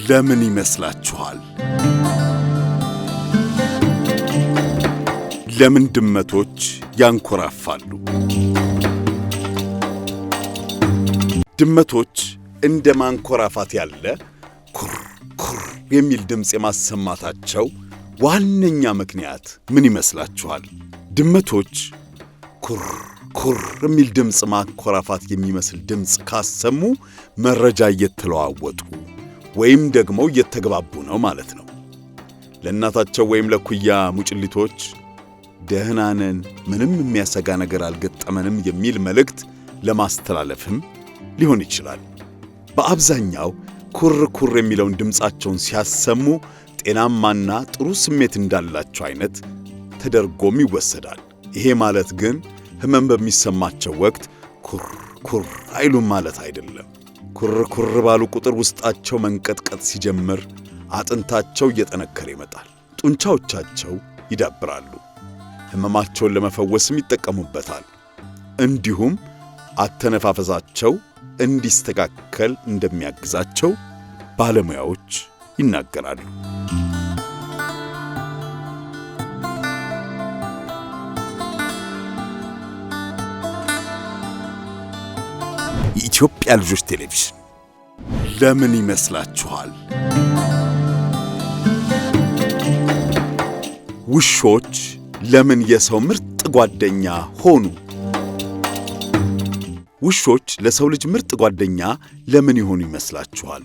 ለምን ይመስላችኋል? ለምን ድመቶች ያንኮራፋሉ? ድመቶች እንደ ማንኮራፋት ያለ ኩር ኩር የሚል ድምፅ የማሰማታቸው ዋነኛ ምክንያት ምን ይመስላችኋል? ድመቶች ኩር ኩር የሚል ድምፅ ማንኮራፋት የሚመስል ድምፅ ካሰሙ መረጃ እየተለዋወጡ ወይም ደግሞ እየተግባቡ ነው ማለት ነው። ለእናታቸው ወይም ለኩያ ሙጭሊቶች ደህና ነን፣ ምንም የሚያሰጋ ነገር አልገጠመንም የሚል መልእክት ለማስተላለፍም ሊሆን ይችላል። በአብዛኛው ኩር ኩር የሚለውን ድምፃቸውን ሲያሰሙ ጤናማና ጥሩ ስሜት እንዳላቸው አይነት ተደርጎም ይወሰዳል። ይሄ ማለት ግን ህመም በሚሰማቸው ወቅት ኩር ኩር አይሉም ማለት አይደለም። ኩር ኩር ባሉ ቁጥር ውስጣቸው መንቀጥቀጥ ሲጀምር አጥንታቸው እየጠነከረ ይመጣል፣ ጡንቻዎቻቸው ይዳብራሉ፣ ህመማቸውን ለመፈወስም ይጠቀሙበታል። እንዲሁም አተነፋፈሳቸው እንዲስተካከል እንደሚያግዛቸው ባለሙያዎች ይናገራሉ። የኢትዮጵያ ልጆች ቴሌቪዥን ለምን ይመስላችኋል? ውሾች ለምን የሰው ምርጥ ጓደኛ ሆኑ? ውሾች ለሰው ልጅ ምርጥ ጓደኛ ለምን ይሆኑ ይመስላችኋል?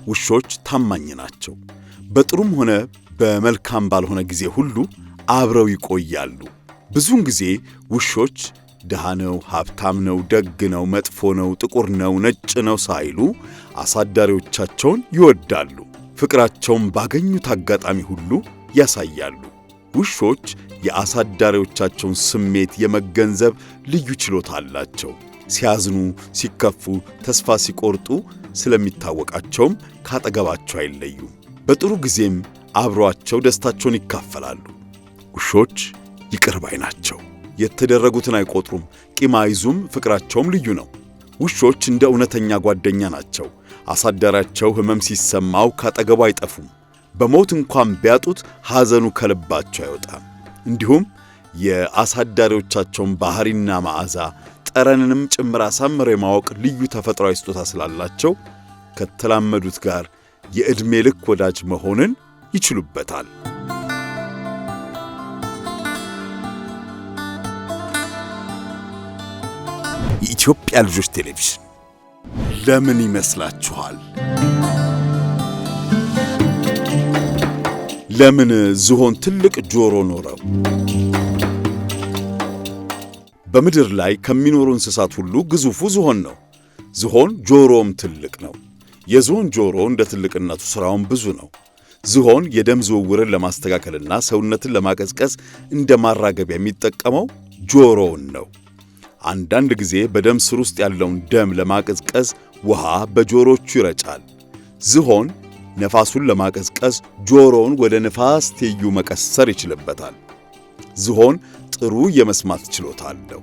ውሾች ታማኝ ናቸው። በጥሩም ሆነ በመልካም ባልሆነ ጊዜ ሁሉ አብረው ይቆያሉ። ብዙውን ጊዜ ውሾች ድሃ ነው፣ ሀብታም ነው፣ ደግ ነው፣ መጥፎ ነው፣ ጥቁር ነው፣ ነጭ ነው ሳይሉ አሳዳሪዎቻቸውን ይወዳሉ። ፍቅራቸውን ባገኙት አጋጣሚ ሁሉ ያሳያሉ። ውሾች የአሳዳሪዎቻቸውን ስሜት የመገንዘብ ልዩ ችሎታ አላቸው። ሲያዝኑ፣ ሲከፉ፣ ተስፋ ሲቆርጡ ስለሚታወቃቸውም ካጠገባቸው አይለዩም። በጥሩ ጊዜም አብረዋቸው ደስታቸውን ይካፈላሉ። ውሾች ይቅር ባይ ናቸው። የተደረጉትን አይቆጥሩም፣ ቂም አይዙም፣ ፍቅራቸውም ልዩ ነው። ውሾች እንደ እውነተኛ ጓደኛ ናቸው። አሳዳሪያቸው ሕመም ሲሰማው ካጠገቡ አይጠፉም። በሞት እንኳን ቢያጡት ሐዘኑ ከልባቸው አይወጣም። እንዲሁም የአሳዳሪዎቻቸውን ባህሪና መዓዛ ጠረንንም ጭምር አሳምረው የማወቅ ልዩ ተፈጥሯዊ ስጦታ ስላላቸው ከተላመዱት ጋር የዕድሜ ልክ ወዳጅ መሆንን ይችሉበታል። የኢትዮጵያ ልጆች ቴሌቪዥን ለምን ይመስላችኋል? ለምን ዝሆን ትልቅ ጆሮ ኖረው? በምድር ላይ ከሚኖሩ እንስሳት ሁሉ ግዙፉ ዝሆን ነው። ዝሆን ጆሮም ትልቅ ነው። የዝሆን ጆሮ እንደ ትልቅነቱ ሥራውን ብዙ ነው። ዝሆን የደም ዝውውርን ለማስተካከልና ሰውነትን ለማቀዝቀዝ እንደ ማራገቢያ የሚጠቀመው ጆሮውን ነው። አንዳንድ ጊዜ በደም ስር ውስጥ ያለውን ደም ለማቀዝቀዝ ውሃ በጆሮቹ ይረጫል። ዝሆን ነፋሱን ለማቀዝቀዝ ጆሮውን ወደ ነፋስ ትይዩ መቀሰር ይችልበታል። ዝሆን ጥሩ የመስማት ችሎታ አለው።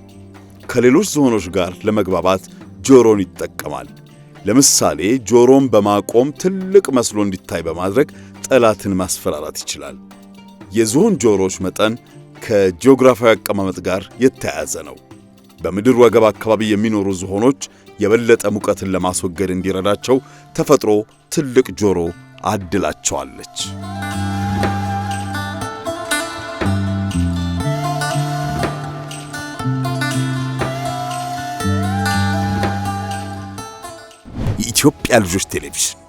ከሌሎች ዝሆኖች ጋር ለመግባባት ጆሮን ይጠቀማል። ለምሳሌ ጆሮን በማቆም ትልቅ መስሎ እንዲታይ በማድረግ ጠላትን ማስፈራራት ይችላል። የዝሆን ጆሮዎች መጠን ከጂኦግራፊያዊ አቀማመጥ ጋር የተያያዘ ነው። በምድር ወገብ አካባቢ የሚኖሩ ዝሆኖች የበለጠ ሙቀትን ለማስወገድ እንዲረዳቸው ተፈጥሮ ትልቅ ጆሮ አድላቸዋለች። የኢትዮጵያ ልጆች ቴሌቪዥን